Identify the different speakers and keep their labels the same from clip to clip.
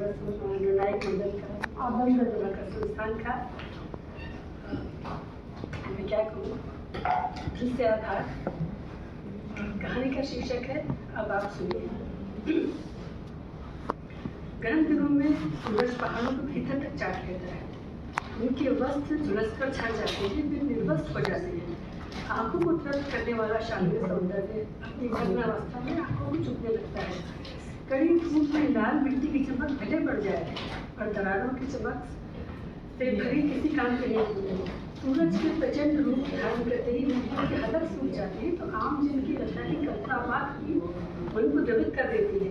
Speaker 1: निर्णायक मंडल का आबंध का संस्थान का मैं क्या कहूँ दृश्य आधार कहानी का शीर्षक है। अब आप सुनिए। गर्म दिनों में सूरज पहाड़ों को भीतर तक चाट लेता है। उनके वस्त्र झुलसकर छा जाते हैं, वे निर्वस्त्र हो जाते हैं। आंखों को तृप्त करने वाला शालीन सौंदर्य अपनी भग्नावस्था में आंखों को चुभने लगता है। कड़ी धूप में लाल मिट्टी की चमक भले बढ़ जाए और दरारों की चमक से भरी किसी काम के नहीं होते। सूरज के प्रचंड रूप धारण करते ही मिट्टी की हलक सूख जाती है तो आम जन की रचना की कल्पना बात भी मन को द्रवित कर देती है।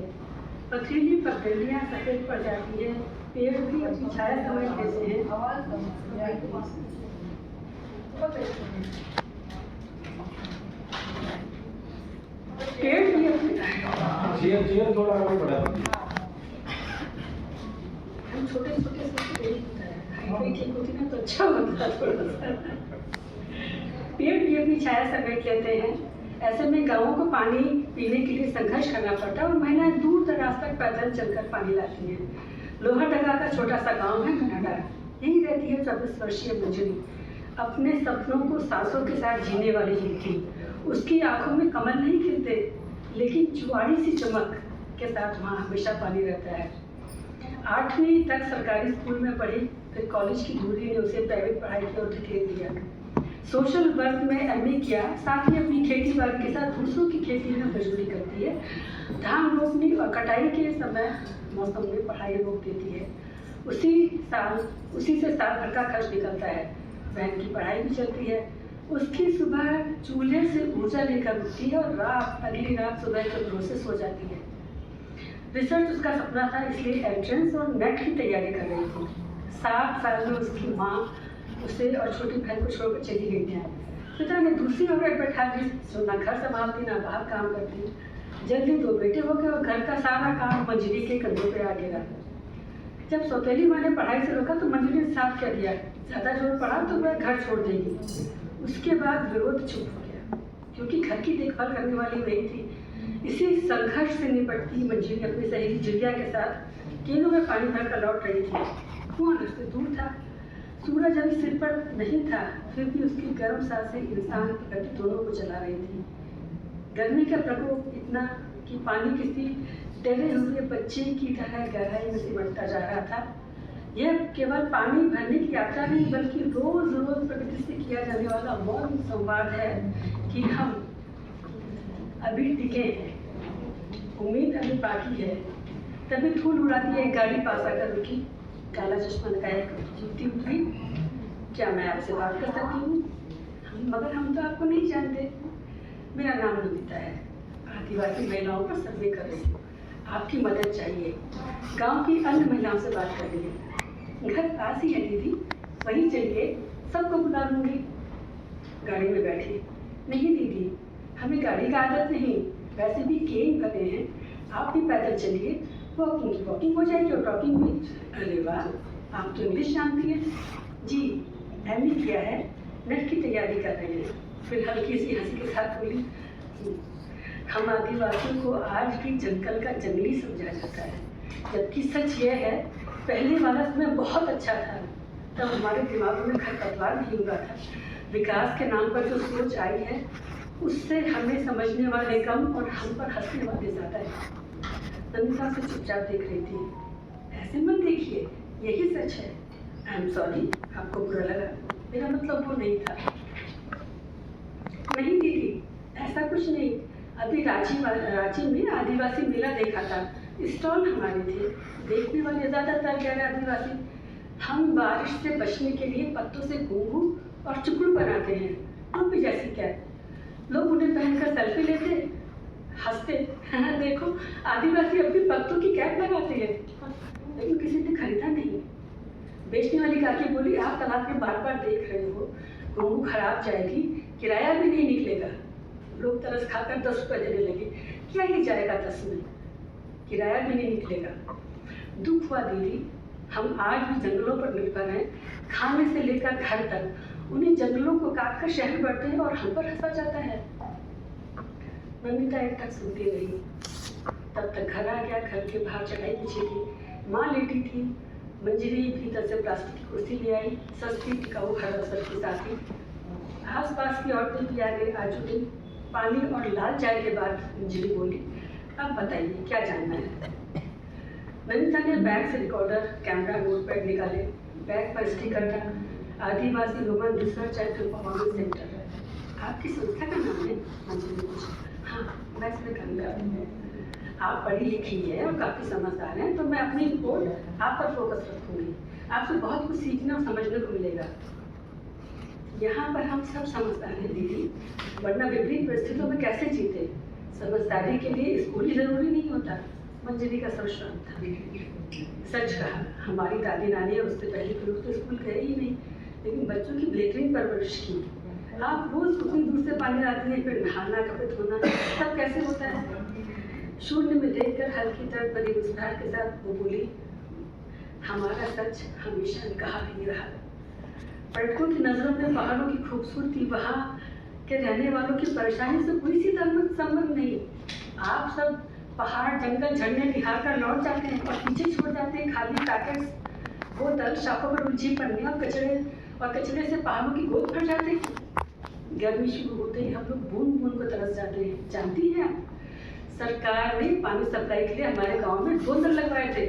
Speaker 1: पथरीली पगडंडियां सफेद पड़ जाती है, पेड़ भी अपनी छाया समेट देते हैं। पेड़ भी अपनी
Speaker 2: थोड़ा आगे बढ़ा
Speaker 1: हम छोटे छोटे से ठीक होती ना तो अच्छा होता थोड़ा सा। पेड़ भी अपनी छाया समेट लेते हैं। ऐसे में गांवों को पानी पीने के लिए संघर्ष करना पड़ता है और महिलाएं दूर दराज तक पैदल चलकर पानी लाती हैं। लोहाडगा का छोटा सा गांव है कनाडा। यही रहती है 24 वर्षीय मंजरी, अपने सपनों को सांसों के साथ जीने वाली लड़की। उसकी आंखों में कमल नहीं खिलते, लेकिन चुआड़ी सी चमक के साथ वहाँ हमेशा पानी रहता है। 8वीं तक सरकारी स्कूल में पढ़ी, फिर कॉलेज की दूरी ने उसे प्राइवेट पढ़ाई की ओर धकेल दिया। सोशल वर्क में एमए किया, साथ ही अपनी खेती बाड़ी के साथ दूसरों की खेती में मजदूरी करती है। धान रोपनी और कटाई के समय मौसम में पढ़ाई रोक देती है। उसी से साल भर का खर्च निकलता है। बहन की पढ़ाई भी चलती है। उसकी सुबह चूल्हे से ऊर्जा लेकर उठती है और अगली रात सुबह के भरोसे सो जाती है। रिसर्च उसका सपना था, इसलिए एंट्रेंस और नेट की तैयारी कर रही थी। 7 साल में उसकी माँ उसे और छोटी बहन को छोड़कर चली गई थी। पिता ने दूसरी औरत बैठा दी, ना घर संभालती ना बाहर काम करती। जल्दी 2 बेटे हो गए और घर का सारा काम मंजरी के कंधों पे आ गिरा। जब सौतेली माँ ने पढ़ाई से रोका तो मंजरी ने साफ कह दिया, ज़्यादा जोर पड़ा तो वह घर छोड़ देगी। उसके बाद विरोध चुप हो गया, क्योंकि घर की देखभाल करने वाली वही थी। इसी संघर्ष से निपटती मंजरी अपनी सहेली जुलिया के साथ केनों में पानी भरकर लौट रही थी। कुआं उससे दूर था, सूरज अभी सिर पर नहीं था, फिर भी उसकी गर्म सांसें इंसान की गति दोनों को चला रही थी। गर्मी का प्रकोप इतना कि पानी किसी डरे हुए बच्चे की तरह गहराई में सिमटता जा रहा था। यह केवल पानी भरने की यात्रा नहीं, बल्कि रोज रोज प्रकृति से किया जाने वाला मौन संवाद है कि हम अभी टिके हैं, उम्मीद अभी बाकी है। तभी धूल उड़ाती एक गाड़ी पास आकर रुकी। काला चश्मा लगाए जुत्ती उतरी। क्या मैं आपसे बात कर सकती हूँ? मगर हम तो आपको नहीं जानते। मेरा नाम नमिता है, आदिवासी महिलाओं पर सर्वे कर रही हूँ। आपकी मदद चाहिए। गांव की अन्य महिलाओं से बात कर रही है। घर पास ही है दीदी, वहीं चलिए, सबको बुला लूँगी। गाड़ी में बैठी। नहीं दीदी, हमें गाड़ी का आदत नहीं, वैसे भी केन भरे हैं, आप भी पैदल चलिए, वॉकिंग हो जाएगी और टॉकिंग भी। अरे वाह, आप तो इंग्लिश जानती हैं। जी, एमए किया है, नेट की तैयारी कर रही हैं। फिर हल्की सी हंसी के साथ बोली, हम आदिवासियों को आज भी जंगल का जंगली समझा जाता है, जबकि सच यह है पहले वाला समय बहुत अच्छा था। तब हमारे दिमागों में खरपतवार नहीं हुआ था। विकास के नाम पर जो सोच आई है, उससे हमें समझने वाले कम और हम पर हंसने वाले ज़्यादा है। नमिता से चुपचाप देख रही थी। ऐसे मत देखिए, यही सच है। आई एम सॉरी, आपको बुरा लगा, मेरा मतलब वो नहीं था। नहीं दीदी, ऐसा कुछ नहीं। अभी रांची में आदिवासी मेला देखा था, स्टॉल हमारे थे, देखने वाले ज़्यादातर गैर आदिवासी। हम बारिश से बचने के लिए पत्तों से घुंघू और चुकड़ू बनाते हैं, टोपी जैसी कैप। लोग उन्हें पहनकर सेल्फी लेते, हंसते। हाँ, देखो आदिवासी अब भी पत्तों की कैप लगाते हैं, लेकिन किसी ने खरीदा नहीं। बेचने वाली काकी बोली, आप तालाब में बार बार देख रहे हो, घुंघू खराब जाएगी, किराया भी नहीं निकलेगा। लोग तरस खाकर 10 रुपये देने लगे। क्या ही जाएगा 10 में, किराया भी नहीं निकलेगा। दुख हुआ दीदी, हम आज भी जंगलों पर निर्भर हैं, खाने से लेकर घर तक। उन्हीं जंगलों को काट कर शहर बढ़ते हैं और हम पर हंसा जाता है। नमिता एक तक सुनती रही। तब तक घर आ गया। घर के बाहर चटाई बिछी थी, माँ लेटी थी। मंजरी भीतर से प्लास्टिक की कुर्सी ले आई, सस्ती टिकाऊ हर असर के साथ ही। आसपास की औरतें भी आगे आ चुकी। पानी और लाल चाय के बाद मंजरी बोली, अब बताइए क्या जानना है। नमिता ने बैग से रिकॉर्डर, कैमरा, नोटपैड निकाले। बैग पर स्टिकर था, Adivasi woman research and performance centre. आपकी संस्था का नाम है? मंजरी ने पूछा। हाँ, मैं इसमें काम करती हूँ। आप पढ़ी लिखी है और काफ़ी समझदार हैं, तो मैं अपनी रिपोर्ट आप पर फोकस रखूँगी। आपसे बहुत कुछ सीखने और समझने को मिलेगा। यहाँ पर हम सब समझदार हैं दीदी, वरना विपरीत परिस्थितियों में कैसे जीते। समझदारी के लिए स्कूल ही जरूरी नहीं होता। मंजरी का स्वर शांत था। सच कहा, हमारी दादी नानी और उससे पहले के लोग तो स्कूल गए ही नहीं, लेकिन बच्चों की बेहतरीन परवरिश की। आप रोज उतनी दूर से पानी लाती हैं, फिर नहाना, कपड़े धोना, सब कैसे होता है? शून्य में देखकर हल्की दर्द भरी मुस्कुराहट के साथ वो बोली, हमारा सच हमेशा कहा नहीं रहा। पर्यटकों की नजरों में पहाड़ों की खूबसूरती, वहाँ के रहने वालों की परेशानी से कोई सी संबंध नहीं। आप सब पहाड़, जंगल, झरने निहार कर लौट जाते हैं और पीछे छोड़ जाते हैं खाली पैकेट्स, बोतल, शाखों पर उलझी पन्नियां और कचरे से पहाड़ों की गोद भर जाते हैं। गर्मी शुरू होते ही हम लोग बूंद बूंद को तरस जाते हैं। जानती हैं आप, सरकार ने पानी सप्लाई के लिए हमारे गांव में 2 नल लगवाए थे,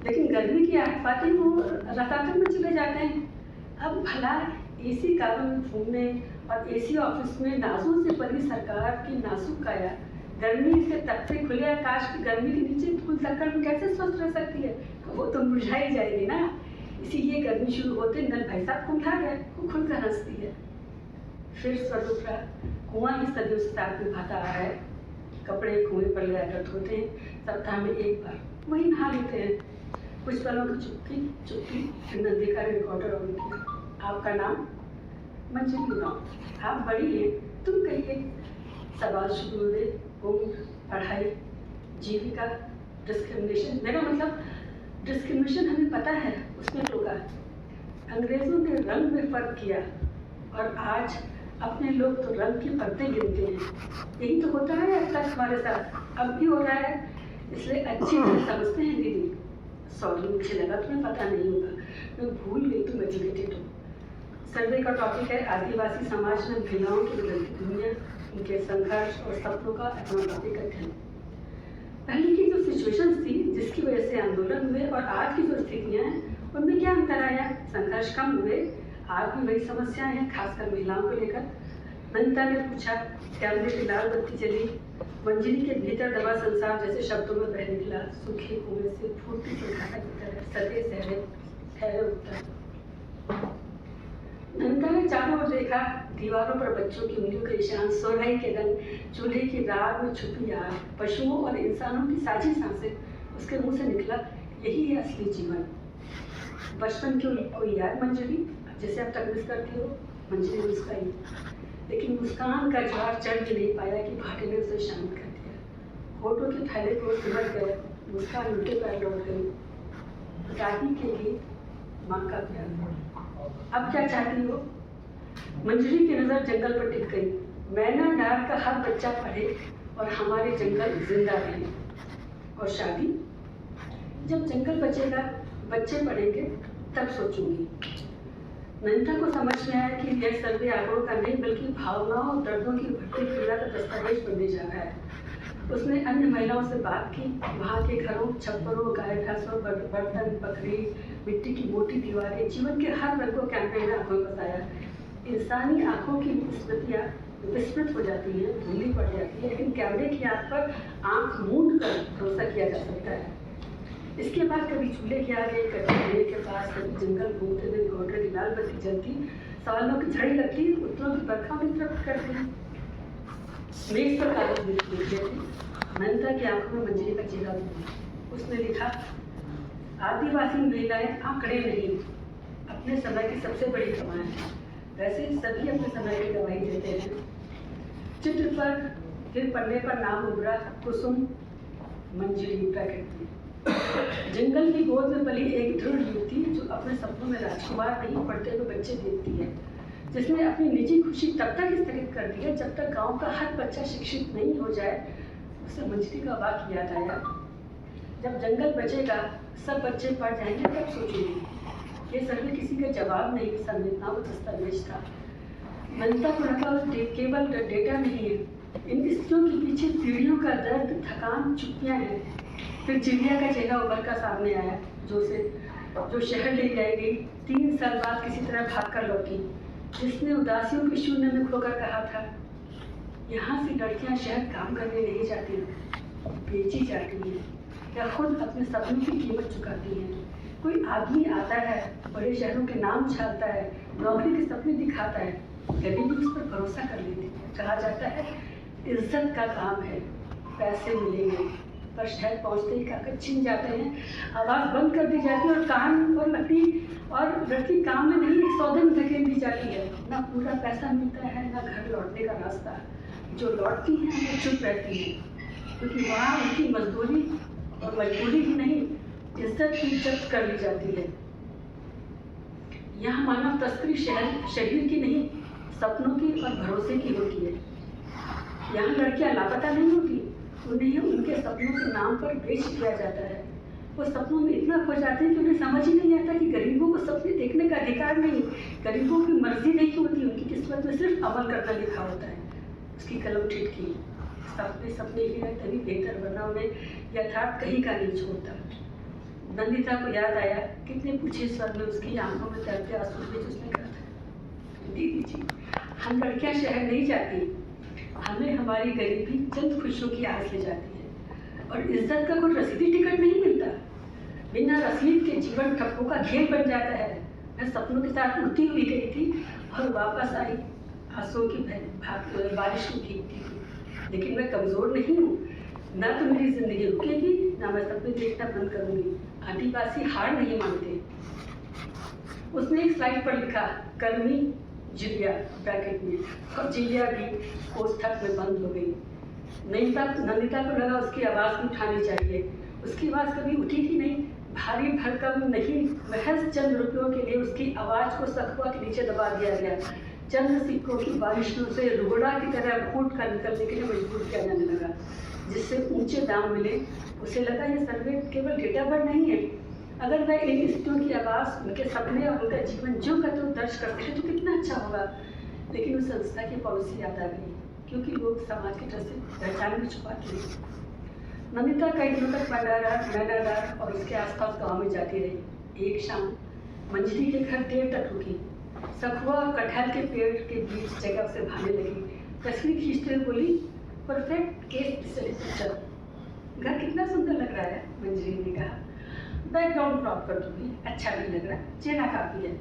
Speaker 1: लेकिन गर्मी की आफत ही वो रसातल में चले जाते हैं। अब भला एसी कारों में घूमने और एसी ऑफिस में नाजों से भरी सरकार की नाजुक काया गर्मी से तपते खुले आकाश की गर्मी के नीचे फूल सक्कर में कैसे स्वस्थ रह सकती है? वो तो मुरझाई जाएगी ना। इसीलिए गर्मी शुरू होते नल भाई साहब को उठा गए, वो खुलकर हंसती है। फिर स्वर उठ रहा, कुआं ही सदियों से साथ में भाता आ है। कपड़े कुएं पर ले जाकर धोते हैं, सप्ताह में एक बार वही नहा लेते हैं। कुछ पलों की चुप्पी, फिर नंदिका ने रिकॉर्डर ऑन किया। आपका नाम? मंजरी नाम। आप बड़ी हैं, तुम कहिए। सवाल शुरू हुए। उम्र, पढ़ाई, जीविका, डिस्क्रिमिनेशन। मेरा मतलब डिस्क्रिमिनेशन हमें पता है, उसने टोका। अंग्रेजों ने रंग में फर्क किया और आज अपने लोग तो रंग की परतें गिनते हैं। यही तो होता है अब तक हमारे साथ, अब भी हो रहा है। इसलिए अच्छी तरह समझते हैं दीदी। सॉरी, मुझे लगा तुम्हें पता नहीं होगा, मैं भूल गई तुम एजुकेटेड हो। सर्वे का टॉपिक है आदिवासी समाज में महिलाओं की बदलती दुनिया, उनके संघर्ष और सपनों का एथनोग्राफिक अध्ययन। पहले की जो सिचुएशंस थी जिसकी वजह से आंदोलन हुए और आज की जो स्थितियाँ हैं, उनमें क्या अंतर आया? संघर्ष कम हुए, आज भी वही समस्याएं हैं, खासकर महिलाओं को लेकर। नंदिता ने पूछा। कैमरे की लाल बत्ती जली। मंजरी के भीतर दबा संसार जैसे शब्दों में बह निकला। सूखे कुएं से फूटती सुखाता भीतर सटे सहरे ठहरे उत्तर। नंदिता ने चारों ओर देखा। दीवारों पर बच्चों की उंगलियों के निशान, सोराई के रंग, चूल्हे की राख में छुपी आग, पशुओं और इंसानों की साझी सांसें। उसके मुंह से निकला, यही है असली जीवन। बचपन की कोई याद मंजरी, जैसे अब तक मिस करती हो? मंजरी मुस्काई, लेकिन मुस्कान का ज्वार चढ़ भी नहीं पाया कि भाटे ने उसे शांत कर दिया। होठों के थैले को सिमट गए, मुस्कान उल्टे पैर लौट गई। दादी के लिए माँ का प्यार। अब क्या चाहती हो? मंजरी की नजर जंगल पर टिक गई। मैना डार का हर बच्चा पढ़े और हमारे जंगल जिंदा रहे। और शादी? जब जंगल बचेगा, बच्चे पढ़ेंगे, तब सोचूंगी। नंदिता को समझ में आया कि यह सर्वे आंकड़ों का नहीं बल्कि भावनाओं और दर्दों की भरती पीड़ा का दस्तावेज बनने जा रहा है। उसने अन्य महिलाओं से बात की। वहाँ के घरों, छप्परों, गाय भैंसों, बर्तन, बकरी, मिट्टी की मोटी दीवारें, जीवन के हर वर्ग को कैमरे में आंखों में बताया। इंसानी आंखों की स्मृतियाँ विस्मृत हो जाती हैं, धुंधली पड़ जाती है, लेकिन कैमरे की आंख पर आंख मूंद कर भरोसा किया जा सकता है। इसके बाद कभी चूल्हे के आगे, कभी कुएं के पास, कभी जंगल घूमते हुए रिकॉर्डर की लाल बत्ती जलती, सवालों की झड़ी लगती, उत्तरों की बरखा में तरफ करती। मेज पर कागज लिख देती। नंदिता की आंखों में मंजरी का चेहरा था। उसने लिखा, आदिवासी महिलाएं आंकड़े नहीं, अपने समय की सबसे बड़ी कमाई है। वैसे सभी अपने समय की गवाही देते हैं। चित्र पर फिर पन्ने पर नाम उभरा, कुसुम मंजरी ब्रैकेट में। जंगल की गोद में पली एक दृढ़ युवती जो अपने सपनों में राजकुमार नहीं, पढ़ते हुए बच्चे देखती है, जिसने अपनी निजी खुशी तब तक स्थगित कर दी है जब तक गांव का हर बच्चा शिक्षित नहीं हो जाए। उसे मंजरी का वाक्य याद आया। जब जंगल बचेगा, सब बच्चे पढ़ जाएंगे, तब सोचेंगे। ये सर्वे किसी का जवाब नहीं समझना, वो दस्तावेज था। नंदिता को लगा केवल डेटा नहीं है, इन स्थितियों के पीछे पीढ़ियों का दर्द, थकान, चुप्पियाँ हैं। फिर चिड़िया का चेहरा उभर कर सामने आया, जो शहर ले जाई गई, 3 साल बाद किसी तरह भाग कर लौटी, जिसने उदासियों के शून्य में खोकर कहा था, यहाँ से लड़कियाँ शहर काम करने नहीं जाती, बेची जाती हैं या खुद अपने सपनों की कीमत चुकाती हैं। कोई आदमी आता है, बड़े शहरों के नाम छालता है, नौकरी के सपने दिखाता है, गरीबी उस पर भरोसा कर लेती है। कहा जाता है इज्जत का काम है, पैसे मिलेंगे, पर शहर पहुँचते ही कागज छिन जाते हैं, आवाज़ बंद कर दी जाती है और कान और लड़की काम में नहीं, एक सौदे में धकेल दी जाती है। ना पूरा पैसा मिलता है, ना घर लौटने का रास्ता। जो लौटती हैं वो चुप रहती हैं, क्योंकि वहाँ उनकी मजदूरी और मजबूरी ही नहीं, इज्जत की जब्त कर ली जाती है। यहाँ मानव तस्करी शरीर की नहीं, सपनों की और भरोसे की होती है। यहाँ लड़कियाँ लापता नहीं होती, उन्हें उनके सपनों के नाम पर बेच दिया जाता है। वो सपनों में इतना खो जाते हैं कि उन्हें समझ ही नहीं आता कि गरीबों को सपने देखने का अधिकार नहीं, गरीबों की मर्जी नहीं होती, उनकी किस्मत में सिर्फ अमल करना लिखा होता है। उसकी कलम ठिठकी, सपने ही है तभी बेहतर बना, उन्हें यथार्थ कहीं का नहीं छोड़ता। नंदिता को याद आया, कितने पूछे स्वर में उसकी आंखों में तैरते आंसू थे, उसने कहा था, दीदी जी, हम लड़कियां शहर नहीं जाती, हमें हमारी गरीबी चंद खुशियों की आस ले जाती है, और इज्जत का कोई रसीदी टिकट नहीं मिलता। बिना रसीद के जीवन ठप्पों का खेल बन जाता है। मैं सपनों के साथ उड़ती हुई गई थी और वापस आई आंसुओं की बारिश में भीगती थी, लेकिन मैं कमज़ोर नहीं हूँ, ना तो मेरी ज़िंदगी रुकेगी, ना मैं सपने देखना बंद करूँगी। आदिवासी हार नहीं मानते। उसने एक स्लाइड पर लिखा, कर्मी जिलिया ब्रैकेट में, और जिलिया भी कोष्ठक में बंद हो गई। नंदिता को लगा उसकी आवाज़ उठानी चाहिए। उसकी आवाज़ कभी उठी ही नहीं, भारी भरकम नहीं, महज चंद रुपयों के लिए उसकी आवाज़ को सखुआ के नीचे दबा दिया गया। चंद सिक्कों की बारिश में उसे रुगड़ा की तरह फूट कर निकलने के लिए मजबूर किया जाने लगा, जिससे ऊंचे दाम मिले। उसे लगा ये सर्वे केवल डेटा पर नहीं है, अगर वह इन स्थितियों की आवाज़, उनके सपने और उनका जीवन जो कहते हो दर्ज कर सके तो कितना अच्छा होगा। लेकिन उस संस्था की पॉलिसी याद आ गई, क्योंकि लोग समाज की तरफ से पहचान में छुपाते हैं। नंदिता कई दिनों तक मैदान और उसके आसपास गांव में जाती रही। एक शाम मंजरी के घर देर तक रुकी। सखुआ और कटहल के पेड़ के बीच जगह से भागने लगी। तस्वीर खींचते हुए बोली, परफेक्ट केस स्टडी पिक्चर। घर कितना सुंदर लग रहा है, मंजरी ने कहा। बैकग्राउंड क्रॉप कर दूंगी, अच्छा नहीं लग रहा, चेहरा काफी है।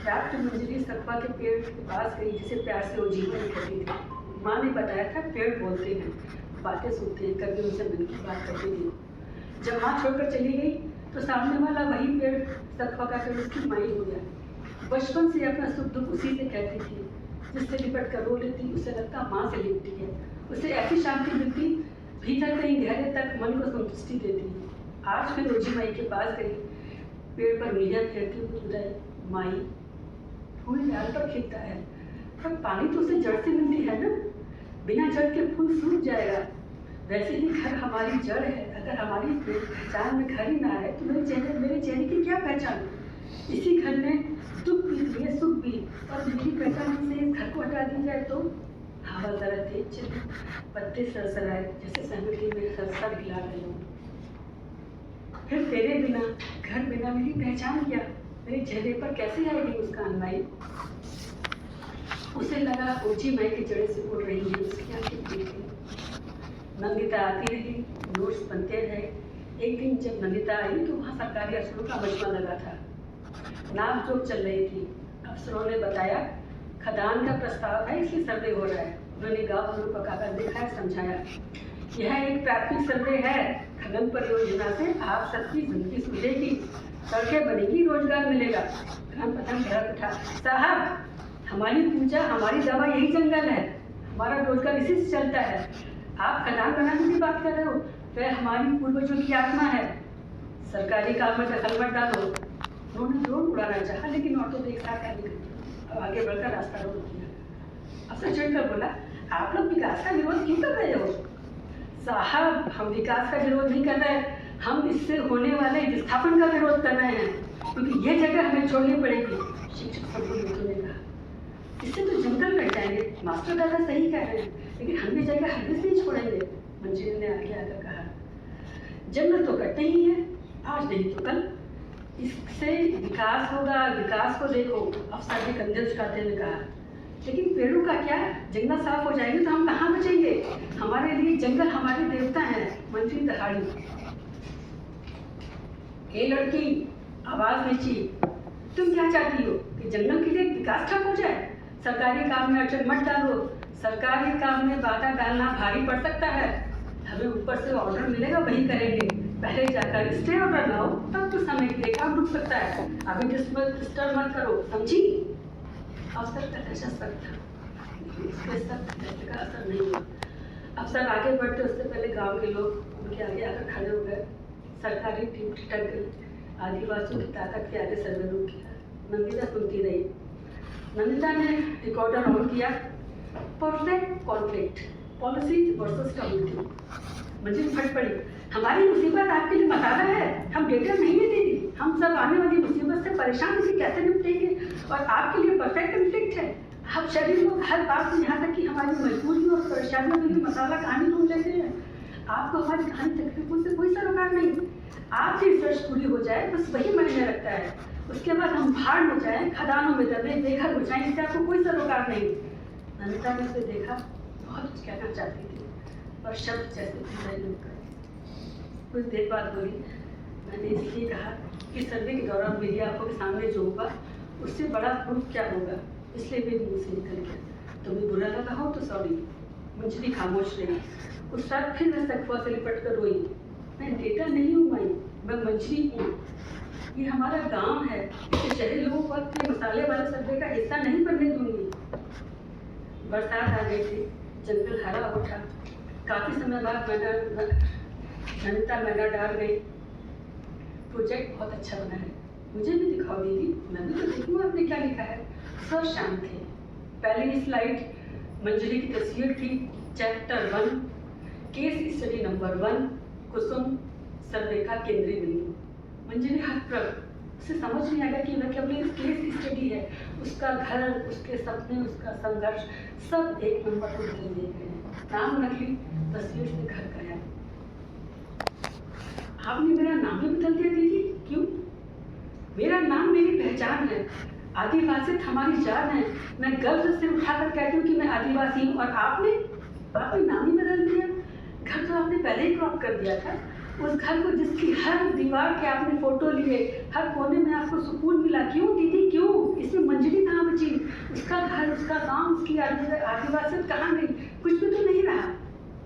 Speaker 1: रात को मंजरी सखुआ के पेड़ के पास गई, जिसे प्यार से वो जीवन कहती थी। माँ ने बताया था पेड़ बोलते हैं, बातें सुनते हैं, कभी उनसे मन की बात करती थी। जब माँ छोड़कर चली गई तो सामने वाला वही पेड़, सखुआ का पेड़, उसकी माई हो गया। बचपन से अपना सुख दुख उसी से कहती थी, जिससे लिपट कर रो लेती, उसे लगता माँ से लिपटी है। उसे ऐसी शांति मिलती, भीतर कहीं गहरे तक मन को संतुष्टि देती। आज फिर रोजी माई के पास गई, पेड़ पर मिलिया फेरती हुई बुलाई, माई फूल डाल पर खिलता है, पर पानी तो उसे जड़ से मिलती है ना, बिना जड़ के फूल सूख जाएगा। वैसे ही घर हमारी जड़ है, अगर हमारी पहचान में घर ही ना है तो मेरे चेहरे की क्या पहचान। इसी घर में दुख भी लिए सुख भी, और मेरी पहचान से इस घर को हटा दी जाए तो। हवा जरा तेज चली, पत्ते सरसराए, जैसे सहमति में सरसर हिला रहे हो। फिर तेरे बिना, घर बिना मेरी पहचान क्या, मेरे चेहरे पर कैसे आएगी मुस्कान माई। उसे लगा ऊंची माई की जड़ें से उड़ रही है, उसकी आंखें खुल गई। नंदिता आती रही, नोट्स बनते रहे। एक दिन जब नंदिता आई तो वहाँ सरकारी अफसरों का मजमा लगा था। नाक जोक चल रही थी। अफसरों ने बताया खदान का प्रस्ताव है, इसलिए सर्वे हो रहा है। उन्होंने गाँव वालों को कागज दिखाया, समझाया यह एक प्राथमिक सर्वे है, खनन परियोजना से आप सबकी जिंदगी सुधरेगी, सड़कें बनेगी, रोजगार मिलेगा। प्रधान भड़क उठा, साहब हमारी पूजा, हमारी दवा यही जंगल है, हमारा रोजगार इसी से चलता है। आप खदान बनाने की बात कर रहे हो, वह हमारी पूर्वजों की आत्मा है, सरकारी काम में दखल मत डालो। उन्होंने ड्रोन उड़ाना चाहा, लेकिन ऑटो एक साथ आगे अब आगे बढ़कर रास्ता रोक दिया। अफसर चढ़कर बोला, आप लोग विकास का विरोध क्यों कर रहे हो? साहब हम विकास का विरोध नहीं कर रहे, इससे होने वाले विस्थापन का विरोध कर रहे हैं, क्योंकि ये जगह हमें छोड़नी पड़ेगी। शिक्षक सबको ने कहा, इससे तो जंगल कट जाएंगे। मास्टर दादा सही कह रहे हैं, लेकिन हम ये जगह हरगिज नहीं छोड़ेंगे। मंजिल ने आगे आकर कहा, जंगल तो कटते ही है, आज नहीं तो कल। इससे विकास होगा, विकास को देखो। अफसर ने कंधे झुकाते हुए कहा, लेकिन पेड़ों का क्या? जंगल साफ हो जाएंगे तो हम कहाँ बचेंगे? हमारे लिए जंगल हमारे देवता हैं। मंत्री दहाड़ी, ए लड़की, आवाज नीची, तुम क्या चाहती हो कि जंगल के लिए विकास ठप हो जाए? सरकारी काम में अड़चन मत डालो। सरकारी काम में बाधा डालना भारी पड़ सकता है। हमें ऊपर से ऑर्डर मिलेगा, वही करेंगे। पहले जाकर स्टे ऑर्डर लाओ, तब तो समय के लिए काम रुक सकता है। अभी डिस्टर्ब मत करो, समझी? अफसर का नशा सख्त था, लेकिन इसके सख्त फैसले का असर नहीं हुआ। अफसर आगे बढ़ते उससे पहले गांव के लोग उनके आगे आकर खड़े हो गए। सरकारी टीम ठिठक गई। आदिवासियों की ताकत के आगे सर्वे रुक गया। नंदिता सुनती रही। नंदिता ने रिकॉर्डर ऑन किया। Perfect conflict, policy versus community. मंजिल फट पड़ी, हमारी मुसीबत आपके लिए मसाला है। हम डेटा नहीं है दीदी, हम सब आने वाली मुसीबत से परेशान होकर कैसे निपटेंगे, और आपके लिए परफेक्ट कॉन्फ्लिक्ट है। आप शरीर लोग हर बात से यहाँ तक कि हमारी मजबूरियों और परेशानियों के लिए मसाला कहानी ढूंढ लेते हैं। आपको हमारी कहानी तकलीफों से कोई सरोकार नहीं। आपकी रिसर्च पूरी हो जाए बस वही मायने रखता है। उसके बाद हम भाड़ में जाएं, खदानों में दबे, बेघर हो जाएं, इससे आपको कोई सरोकार नहीं। नंदिता ने उसे देखा, बहुत कुछ कहना चाहती थी, पर शब्द जैसे भी नहीं कर। कुछ देर बाद बोली, मैंने इसलिए कहा कि सर्वे के दौरान मेरी आंखों के सामने जो होगा उससे बड़ा प्रूफ क्या होगा, इसलिए मेरी मुंह से निकल गया। तुम्हें बुरा लगा हो तो सॉरी। मंजरी खामोश रही। उस रात फिर मैं सखुआ से लिपट कर रोई। मैं डेटा नहीं हूँ माई, मैं मंजरी हूँ। ये हमारा गांव है, इसे शहरी लोगों को अपने मसाले वाले सर्वे का हिस्सा नहीं बनने दूंगी। बरसात आ गई थी, जंगल हरा उठा। काफी समय बाद नंदिता मैदान डाल गई। प्रोजेक्ट बहुत अच्छा बना है, मुझे भी दिखाओ दीदी, मैं भी तो देखूँ आपने क्या लिखा है। सर शाम थे। पहली स्लाइड मंजरी की तस्वीर थी। चैप्टर 1, केस स्टडी नंबर 1, कुसुम सर्वे का केंद्रीय बिंदु। मंजरी हतप्रभ, उसे समझ नहीं आया कि वह केवल एक केस स्टडी है। उसका घर, उसके सपने, उसका संघर्ष सब एक नंबर पर बदल दिए गए हैं। नाम नकली, तस्वीर से घर गया। आपने मेरा नाम ही बदल दिया दीदी, क्यों? मेरा नाम मेरी पहचान है। आदिवासी हमारी जान है। मैं गर्व से उठाकर कहती हूँ कि मैं आदिवासी हूँ, और आपने नाम ही बदल दिया। घर तो आपने पहले ही क्रॉप कर दिया था। उस घर को जिसकी हर दीवार के आपने फोटो लिए, हर कोने में आपको सुकून मिला, क्यों दीदी क्यों? इसमें मंजरी कहाँ बची? उसका घर, उसका गांव, उसकी आदिवासियत कहाँ गई? कुछ भी तो नहीं रहा।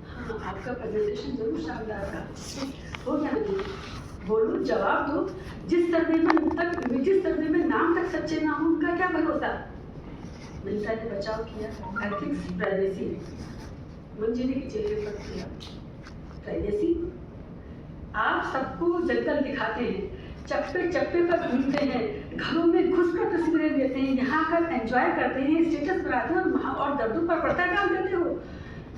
Speaker 1: हाँ, आपका प्रेजेंटेशन जरूर शानदार था। हो गया ना दीदी, बोलो, जवाब दो। जिस सर्वे में नाम तक सच्चे ना हो, उनका क्या भरोसा? नंदिता ने बचाव किया। Ethics, privacy. मंजरी के चेहरे पर किया। प्राइवेसी? आप सबको जंगल दिखाते हैं, चप्पे चप्पे पर घूमते हैं, घरों में घुसकर तस्वीरें लेते हैं, यहाँ कर एंजॉय करते हैं, स्टेटस बनाते हैं, और दर्दों पर पर्दा डाल देते हो।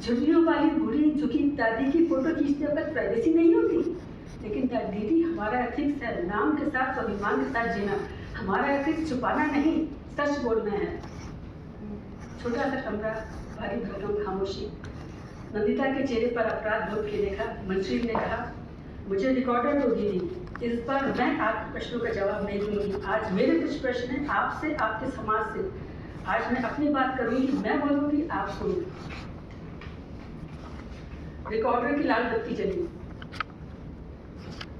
Speaker 1: झुर्रियों वाली बूढ़ी झुकी दादी की फोटो खींचते वक्त प्राइवेसी नहीं होती? लेकिन दीदी, हमारा एथिक्स है नाम के साथ, स्वाभिमान के साथ जीना। हमारा एथिक्स छुपाना नहीं, सच बोलना है। छोटा सा कमरा, भारी भरकम खामोशी। नंदिता के चेहरे पर अपराध बोध के देखा। मंत्री ने कहा, मुझे रिकॉर्डर दो दीदी, इस बार मैं आपके प्रश्नों का जवाब नहीं दूंगी। आज मेरे कुछ प्रश्न हैं आपसे, आपके समाज से। आज मैं अपनी बात करूंगी, मैं बोलूंगी, आप सुनो। रिकॉर्डर की लाल बत्ती जली।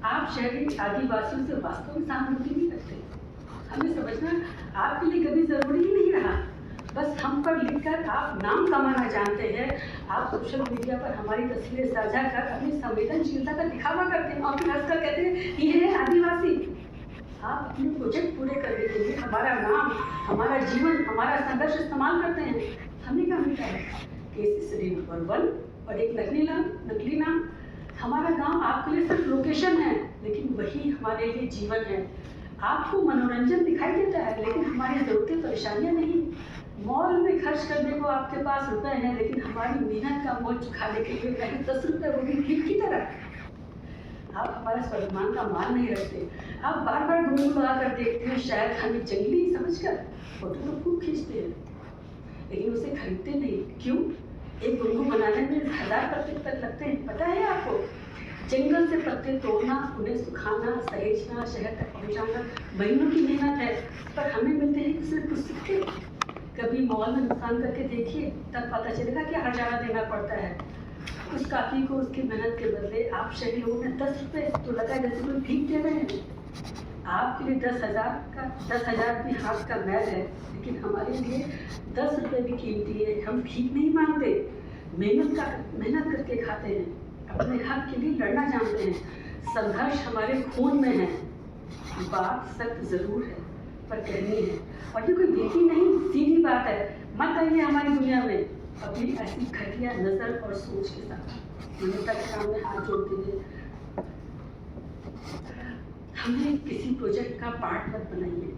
Speaker 1: आप शहरी आदिवासियों से वास्तव में सहानुभूति नहीं करते। हमें समझना आपके लिए कभी जरूरी ही नहीं रहा। बस हम पर लिखकर आप नाम कमाना जानते हैं। आप सोशल मीडिया पर हमारी तस्वीरें साझा कर अपनी संवेदनशीलता का दिखावा करते हैं, और फिर हंसकर कहते हैं ये है आदिवासी। आप अपने प्रोजेक्ट पूरे करने के लिए हमारा नाम, हमारा जीवन, हमारा संघर्ष इस्तेमाल करते हैं। हमें क्या मिलता है? केस स्टडी नंबर 1 और एक नकली नाम। हमारा गांव आपके लिए सिर्फ लोकेशन है, लेकिन वही हमारे लिए जीवन है। आपको मनोरंजन दिखाई देता है, लेकिन हमारी जरूरतें परेशानियां नहीं। मॉल में खर्च करने को आपके पास रुपए हैं, लेकिन हमारी मेहनत का मोल चुकाने के लिए कहीं 10 रुपए, वो भी भीख की तरह। आप हमारे स्वाभिमान का मान नहीं रखते। आप बार बार घूम लगा कर देखते हैं, शायद हमें जंगली समझकर फोटो तो खूब खींचते हैं, लेकिन उसे खरीदते नहीं। क्यों? एक घुंघरू बनाने में 1000 पत्ते तक लगते हैं, पता है आपको? जंगल से पत्ते तोड़ना, उन्हें सुखाना, सहेजना, शहर तक पहुँचाना महीनों की मेहनत है, पर हमें मिलते हैं सिर्फ कुछ सिक्के। कभी मॉल में नुकसान करके देखिए, तब पता चलेगा कि हर्जाना देना पड़ता है उस काफी को। उसकी मेहनत के बदले आप शहरी लोगों ने 10 रुपये तो लगा जैसे कोई भीख दे रहे हैं। आपके लिए 10,000 भी हाथ का मैल है, लेकिन हमारे लिए 10 रुपये भी कीमती है। हम भीख नहीं मांगते, मेहनत करके खाते हैं, अपने हक के लिए लड़ना जानते हैं। संघर्ष हमारे खून में है। बात सख्त जरूर है, पर कहनी है, और ये कोई बेटी नहीं, सीधी बात है। मत आइए हमारी दुनिया में अपनी ऐसी घटिया नजर और सोच के साथ। मनीता के सामने हाथ जोड़ते हुए, हमें किसी प्रोजेक्ट का पार्ट मत बनाइए।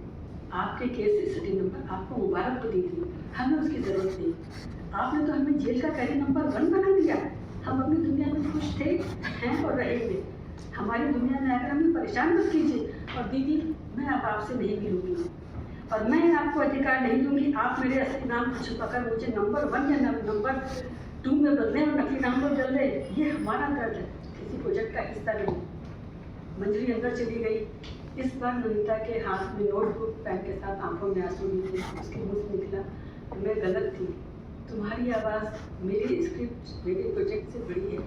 Speaker 1: आपके केस स्टडी नंबर आपको मुबारक तो दी थी, हमें उसकी जरूरत नहीं। आपने तो हमें जेल का कैदी नंबर 1 बना दिया। हम अपनी दुनिया में खुश थे, हैं और रहेंगे। हमारी दुनिया में आकर हमें परेशान मत कीजिए। और दीदी, मैं अब आपसे नहीं मिलूंगी, और मैं आपको अधिकार नहीं दूंगी आप मेरे असली नाम को छुपाकर मुझे नंबर 1 या नंबर 2 में बदलें और नकली नाम पर बदल दें। ये हमारा दर्द है, किसी प्रोजेक्ट का हिस्सा नहीं। मंजरी अंदर चली गई। इस बार नमिता के हाथ में नोटबुक पेन के साथ आंखों में आंसू भी थे। उसके मुंह से निकला, मैं गलत थी। तुम्हारी आवाज़ मेरी स्क्रिप्ट, मेरे प्रोजेक्ट से बड़ी है।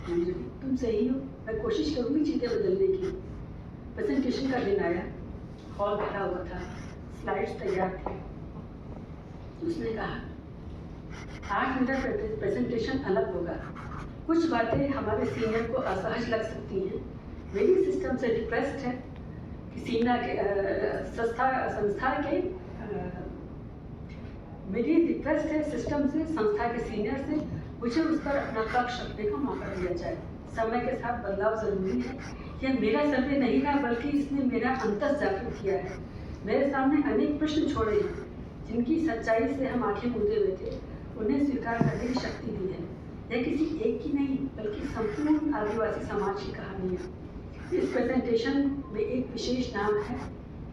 Speaker 1: मंजरी, तुम सही हो, मैं कोशिश करूँगी चीज़ें बदलने की। प्रेजेंटेशन का दिन आया, हॉल भरा हुआ था, स्लाइड्स तैयार थी। उसने कहा, आज मेरा प्रेजेंटेशन अलग होगा। कुछ बातें हमारे सीनियर को असहज लग सकती हैं। मेरी सिस्टम से रिक्वेस्ट है कि संस्था के सीनियर से मुझे उस पर अपना पक्ष रखने का मौका दिया जाए। समय के साथ बदलाव जरूरी है। यह मेरा सर्वे नहीं था, बल्कि इसने मेरा अंतस जागृत किया है। मेरे सामने अनेक प्रश्न छोड़े हैं, जिनकी सच्चाई से हम आंखें मूंदे हुए थे। उन्हें स्वीकार करने की शक्ति दी है। यह किसी एक की नहीं, बल्कि संपूर्ण आदिवासी समाज की कहानी है। इस प्रेजेंटेशन में एक विशेष नाम है,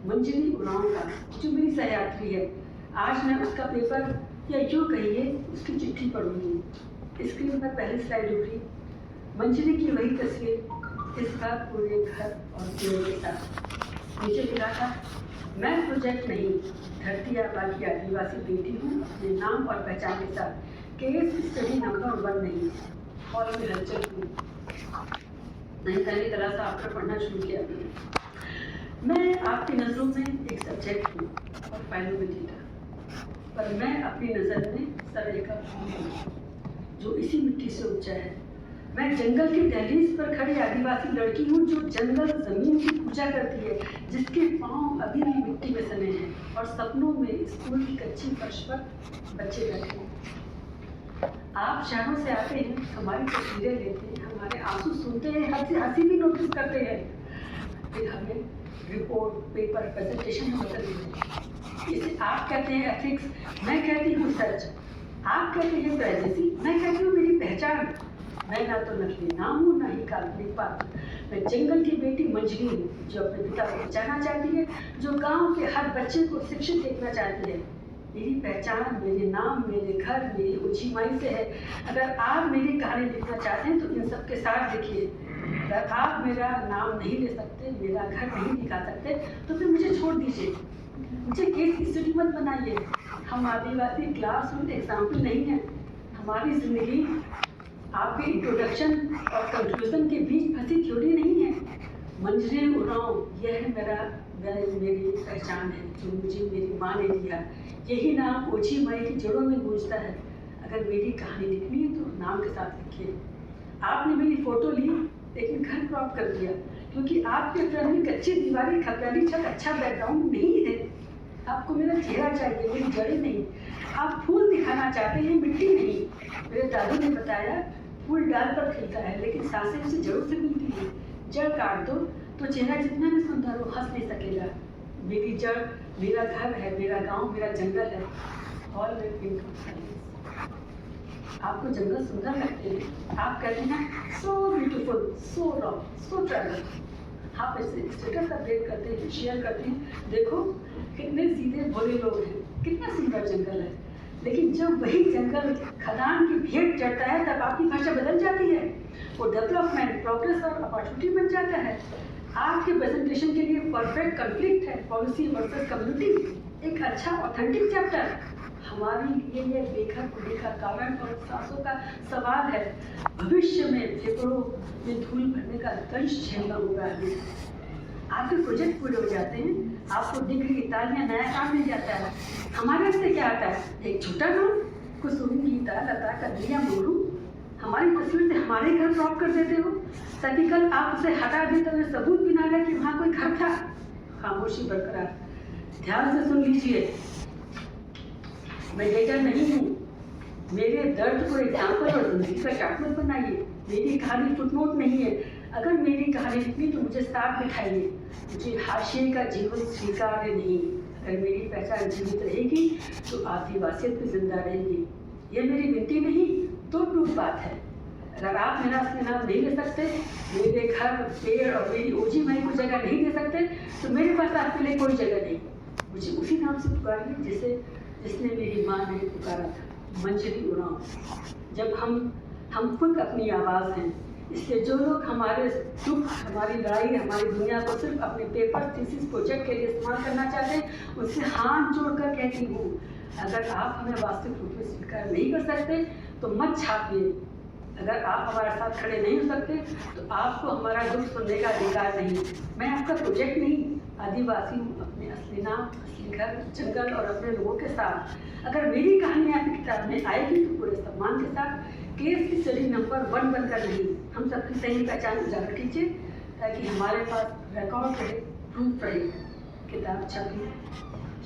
Speaker 1: मंजरी उरांव का, जो मेरी सहयात्री है। आज मैं उसका पेपर, या यूँ कहिए उसकी चिट्ठी पढ़ूंगी। स्क्रीन पर पहली स्लाइड उभरी, मंजरी की वही तस्वीर, इस बार पूरे घर और पेड़ के साथ। नीचे लिखा था, मैं प्रोजेक्ट नहीं, धरती आबा की आदिवासी बेटी हूँ, अपने नाम और पहचान के साथ। केस स्टडी नंबर 1 नहीं। हॉल में हलचल हुई। नमिता ने तरह से आपका पढ़ना शुरू किया। मैं आपकी नज़रों में एक सब्जेक्ट हूँ और फाइलों में जीता, पर मैं अपनी नज़र में सरय का फूल हूँ, जो इसी मिट्टी से ऊंचा है। मैं जंगल की दहलीज पर खड़ी आदिवासी लड़की हूँ, जो जंगल जमीन की पूजा करती है, जिसके पांव अभी भी मिट्टी में सने हैं, और सपनों में स्कूल की कच्ची फर्श पर बच्चे बैठे हैं। आप शहरों से आते हैं, हमारी तस्वीरें लेते हैं, हमारे आंसू सुनते हैं, हंसी भी नोटिस करते हैं, फिर हमें रिपोर्ट, पेपर, प्रेजेंटेशन में बदल देते हैं। इसे आप कहते हैं एथिक्स, मैं कहती हूँ सच। आप कहते हैं प्राइवेसी, मैं कहती हूँ मेरी पहचान। मैं ना तो नकली नाम हूँ, ना ही काल्पनिक पात्र। मैं जंगल की बेटी मंजरी हूँ, जो अपने पिता को बचाना चाहती है, जो गांव के हर बच्चे को शिक्षित देखना चाहती है। मेरी पहचान, मेरे नाम, मेरे घर, मेरी ऊंची माई से है। अगर आप मेरी कहानी लिखना चाहते हैं तो इन सब के साथ लिखिए। अगर आप मेरा नाम नहीं ले सकते, मेरा घर नहीं दिखा सकते, तो फिर मुझे छोड़ दीजिए। मुझे केस स्टडी मत बनाइए। हम आदिवासी क्लासरूम एग्जाम्पल नहीं है। हमारी जिंदगी आपके इंट्रोडक्शन और कंक्लूजन के बीच फंसी थ्योरी नहीं है। मंजरी उरांव, यह है मेरी पहचान है, जो मुझे मेरी माँ ने दिया। यही नाम ओछी माई की जड़ों में गूंजता है। अगर मेरी कहानी लिखनी है तो नाम के साथ लिखिए। आपने मेरी फोटो ली, लेकिन घर क्रॉप कर दिया, क्योंकि आपके फ्रेम में कच्ची दीवारें, खपराली छत अच्छा बैकग्राउंड नहीं है। आपको मेरा चेहरा चाहिए, मेरी जड़ें नहीं। आप फूल दिखाना चाहते हैं, मिट्टी नहीं। मेरे दादू ने बताया, फूल डाल पर खिलता है, लेकिन सांसें उसे जड़ों से मिलती है। जड़ काट दो तो चेहरा जितना भी सुंदर हो, हंस नहीं सकेगा। मेरी जड़ मेरा घर है, मेरा गांव, मेरा जंगल है। हॉल में पिंक आपको जंगल सुंदर लगते हैं, आप कहते हैं सो ब्यूटीफुल, सो रॉ, सो ट्रैवल। आप ऐसे स्टेटस अपडेट करते हैं, शेयर करते हैं, देखो कितने सीधे भोले लोग हैं, कितना सुंदर जंगल है। लेकिन जब वही जंगल खदान की भेंट चढ़ता है तब आपकी भाषा बदल जाती है। वो डेवलपमेंट, प्रोग्रेस और अपॉर्चुनिटी बन जाता है। आपके प्रेजेंटेशन के लिए परफेक्ट कॉन्फ्लिक्ट है, पॉलिसी वर्सेस कम्युनिटी, एक अच्छा ऑथेंटिक चैप्टर। हमारे लिए ये बेघर होने का कारण और सांसों का सवाल है। भविष्य में फेफड़ों में धूल भरने का दंश झेलना होगा हमें। आपके प्रोजेक्ट पूरे हो जाते हैं, आपको डिग्री, तालियां, नया काम मिल जाता है। हमारे रास्ते क्या आता है? एक छोटा गाँव, कुसुम, गीता, लता, कदलिया, मोरू। हमारी तस्वीर से हमारे घर ड्रॉप कर देते हो ताकि कल आप उसे हटा दें तो सबूत भी ना रहे कि वहाँ कोई घर था। खामोशी बरकरार। ध्यान से सुन लीजिए, मैं डेटा नहीं हूँ। मेरे दर्द को एग्जाम्पल और जिंदगी का चार्ट बनाइए। मेरी कहानी फुटनोट नहीं है। अगर मेरी कहानी लिखनी तो मुझे साथ बिठाइए। मुझे हाशिए का जीवन स्वीकार्य नहीं। अगर मेरी पहचान जीवित रहेगी तो आदिवासियत भी जिंदा रहेगी। ये मेरी विनती नहीं तो टूट बात है। अगर आप मेरा असली नाम नहीं ले सकते, मेरे घर, पेड़ और मेरी ओजी माई को जगह नहीं दे सकते, तो मेरे पास आपके लिए कोई जगह नहीं। मुझे उसी नाम से पुकारिए जिसने मेरी माँ ने पुकारा था, मंजरी उरांव। जब हम खुद अपनी आवाज़ हैं, इसलिए जो लोग हमारे दुख, हमारी लड़ाई, हमारी दुनिया को सिर्फ अपने पेपर, थीसिस, प्रोजेक्ट के लिए इस्तेमाल करना चाहते हैं, उनसे हाथ जोड़कर कहती हूँ, अगर आप हमें वास्तविक रूप में स्वीकार नहीं कर सकते तो मत छापिए। अगर आप हमारे साथ खड़े नहीं हो सकते तो आपको हमारा दुख सुनने का अधिकार नहीं। मैं आपका प्रोजेक्ट नहीं, आदिवासी हूँ, अपने असली नाम, असली घर, जंगल और अपने लोगों के साथ। अगर मेरी कहानी आपकी किताब में आएगी तो पूरे सम्मान के साथ, केस की स्टडी नंबर 1 बनकर नहीं। हम सबकी सही पहचान उजागर कीजिए ताकि हमारे पास रिकॉर्ड रहे, प्रूफ रहे। किताब छपी,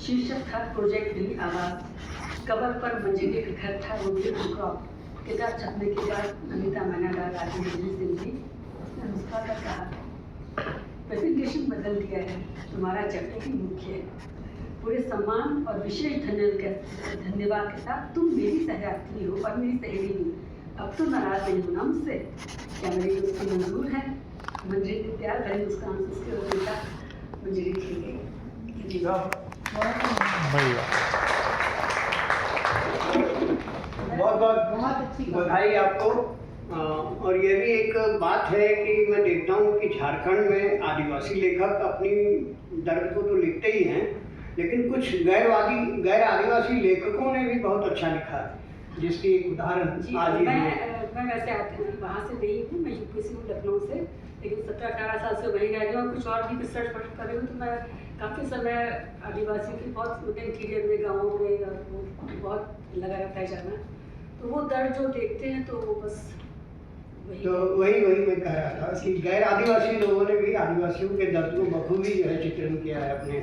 Speaker 1: शीर्षक था प्रोजेक्ट दी आवाज़, कवर पर मंजिले का घर था, वो भी क्रॉप। किताब छपने के बाद अमिता मैनाडा, राजीव सिंह जी, उसने मुस्कुराकर कहा, प्रेजेंटेशन बदल दिया है, तुम्हारा चैप्टर ही मुख्य है। पूरे सम्मान और विशेष धन्यवाद के साथ तुम मेरी सहयात्री हो और मेरी सहेली भी। अब तो नाराज नहीं होना मुझसे। क्या मेरी दोस्ती मंजूर है? मंजरी ने प्यार भरी मुस्कान से उसके ओर देखा। मंजरी खिल गई।
Speaker 3: बहुत बहुत
Speaker 4: अच्छी
Speaker 3: बधाई आपको। और ये भी एक बात है कि मैं देखता हूँ कि झारखंड में आदिवासी लेखक अपनी दर्द को तो लिखते ही हैं, लेकिन कुछ गैर आदिवासी लेखकों ने भी बहुत अच्छा लिखा है, जिसकी एक उदाहरण आज ही
Speaker 1: मैं वैसे आती हूँ, वहाँ से नहीं हूँ, मैं यूपी से हूँ, लखनऊ से, लेकिन 17-18 साल से वहीं रह रही हूँ। कुछ और भी रिसर्च कर रही हूँ, तो मैं काफ़ी समय आदिवासी की बहुत इंटीरियर में, गाँवों में, और वो बहुत लगा रहता है जाना। तो वो दर्द जो देखते हैं तो वो बस
Speaker 3: वही मैं कह रहा था कि गैर आदिवासी लोगों ने भी आदिवासियों के दर्द को बखूबी जो है चित्रण किया है अपने